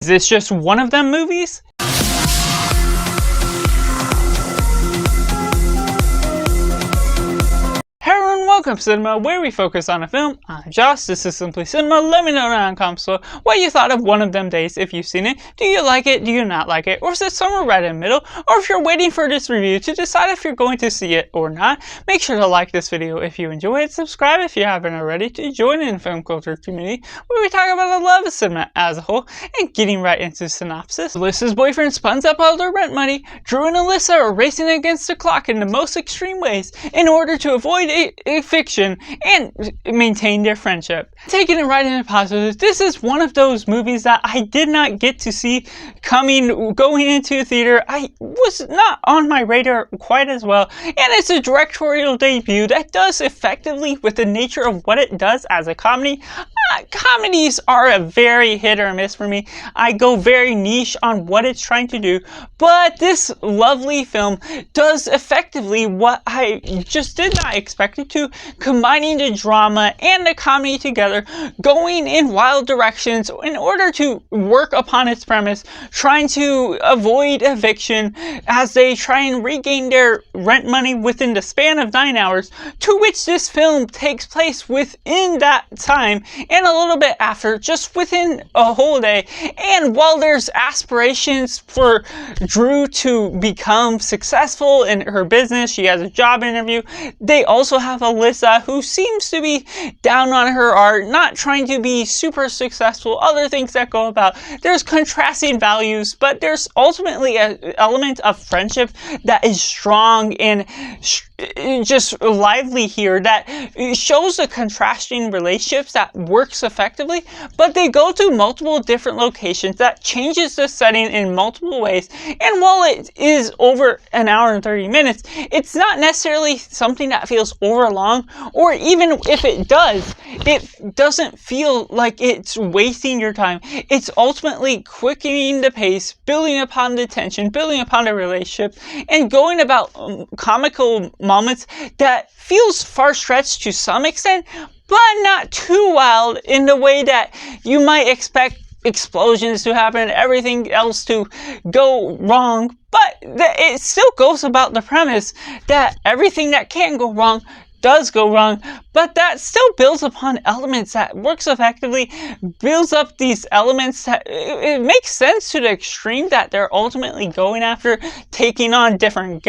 Is this just one of them movies? Welcome to Cinema, where we focus on a film. I'm Josh, this is Simply Cinema. Let me know down in the comments below what you thought of One of Them Days if you've seen it. Do you like it? Do you not like it? Or is it somewhere right in the middle? Or if you're waiting for this review to decide if you're going to see it or not, make sure to like this video if you enjoy it, subscribe if you haven't already to join in the film culture community where we talk about the love of cinema as a whole. And getting right into synopsis. Alyssa's boyfriend spuns up all their rent money. Drew and Alyssa are racing against the clock in the most extreme ways in order to avoid eviction and maintain their friendship. Taking it right into positives, this is one of those movies that I did not get to see going into a theater. I was not on my radar quite as well, and it's a directorial debut that does effectively with the nature of what it does as a comedy. Comedies are a very hit or miss for me. I go very niche on what it's trying to do, but this lovely film does effectively what I just did not expect it to, combining the drama and the comedy together, going in wild directions in order to work upon its premise, trying to avoid eviction as they try and regain their rent money within the span of 9 hours, to which this film takes place within that time and a little bit after, just within a whole day. And while there's aspirations for Drew to become successful in her business, she has a job interview, they also have Alyssa, who seems to be down on her art, not trying to be super successful, other things that go about. There's contrasting values, but there's ultimately an element of friendship that is strong and just lively here, that shows the contrasting relationships that works effectively, but they go to multiple different locations that changes the setting in multiple ways. And while it is over an hour and 30 minutes, it's not necessarily something that feels over long, or even if it does, it doesn't feel like it's wasting your time. It's ultimately quickening the pace, building upon the tension, building upon the relationship, and going about comical moments that feels far-stretched to some extent, but not too wild in the way that you might expect explosions to happen, everything else to go wrong. But it still goes about the premise that everything that can go wrong does go wrong, but that still builds upon elements that works effectively, builds up these elements that it makes sense to the extreme that they're ultimately going after, taking on different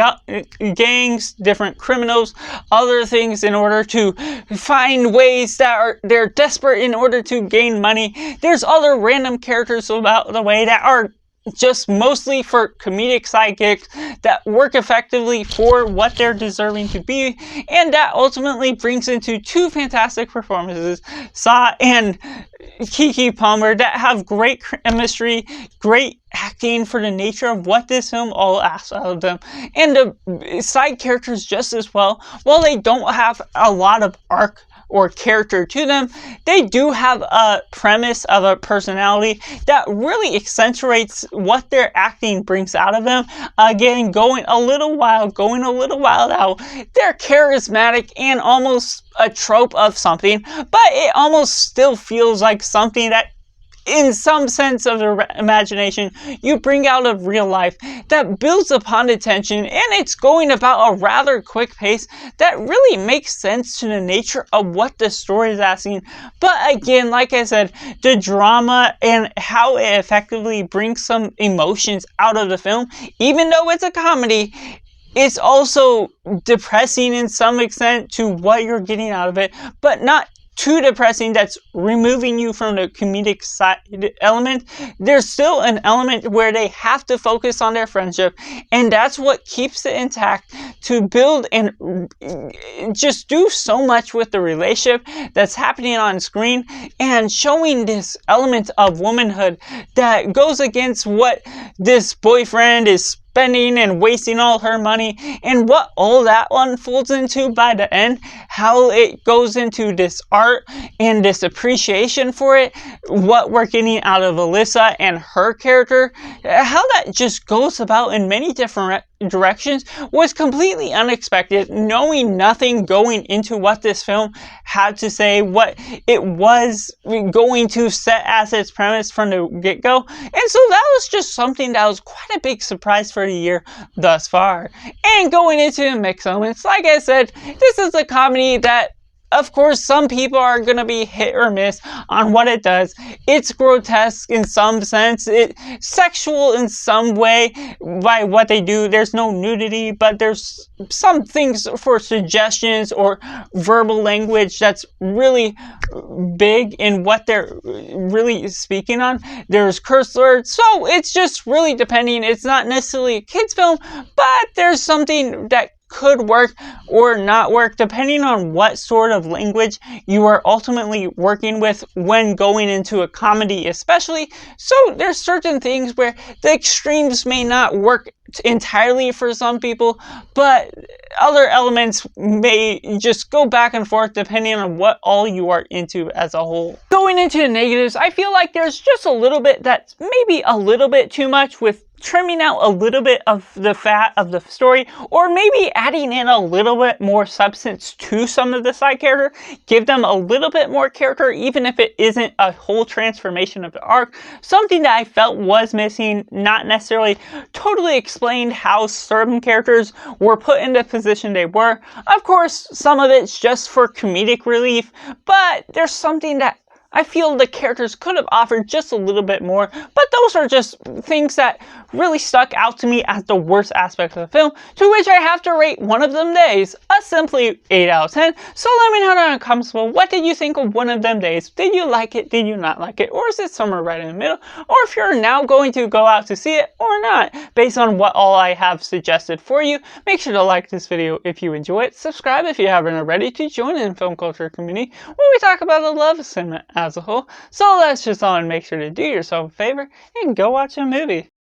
gangs, different criminals, other things in order to find ways that they're desperate in order to gain money. There's other random characters about the way that are just mostly for comedic sidekicks that work effectively for what they're deserving to be, and that ultimately brings into two fantastic performances, Sa and Keke Palmer, that have great chemistry, great acting for the nature of what this film all asks out of them, and the side characters just as well. While they don't have a lot of arc or character to them, they do have a premise of a personality that really accentuates what their acting brings out of them. Again, going a little wild out. They're charismatic and almost a trope of something, but it almost still feels like something that in some sense of the imagination you bring out of real life, that builds upon the tension, and it's going about a rather quick pace that really makes sense to the nature of what the story is asking. But again, like I said, the drama and how it effectively brings some emotions out of the film, even though it's a comedy, it's also depressing in some extent to what you're getting out of it, but not too depressing that's removing you from the comedic side element. There's still an element where they have to focus on their friendship, and that's what keeps it intact to build and just do so much with the relationship that's happening on screen, and showing this element of womanhood that goes against what this boyfriend is spending and wasting all her money, and what all that unfolds into by the end, how it goes into this art and this appreciation for it, what we're getting out of Alyssa and her character, how that just goes about in many different directions was completely unexpected, knowing nothing going into what this film had to say, what it was going to set as its premise from the get-go. And so that was just something that was quite a big surprise for the year thus far. And going into the mixed elements, like I said, this is a comedy that, of course, some people are going to be hit or miss on what it does. It's grotesque in some sense, it's sexual in some way by what they do. There's no nudity, but there's some things for suggestions or verbal language that's really big in what they're really speaking on. There's curse words, so it's just really depending. It's not necessarily a kids film, but there's something that could work or not work depending on what sort of language you are ultimately working with when going into a comedy especially. So there's certain things where the extremes may not work entirely for some people, but other elements may just go back and forth depending on what all you are into as a whole. Going into the negatives, I feel like there's just a little bit that's maybe a little bit too much, with trimming out a little bit of the fat of the story, or maybe adding in a little bit more substance to some of the side character, give them a little bit more character, even if it isn't a whole transformation of the arc. Something that I felt was missing, not necessarily totally explained how certain characters were put in the position they were. Of course, some of it's just for comedic relief, but there's something that I feel the characters could have offered just a little bit more, but those are just things that really stuck out to me as the worst aspect of the film, to which I have to rate One of Them Days a simply 8 out of 10. So let me know down in the comments below, what did you think of One of Them Days? Did you like it? Did you not like it? Or is it somewhere right in the middle? Or if you're now going to go out to see it or not, based on what all I have suggested for you. Make sure to like this video if you enjoy it, subscribe if you haven't already to join in the film culture community where we talk about the love of cinema as a whole. So let's just all make sure to do yourself a favor and go watch a movie.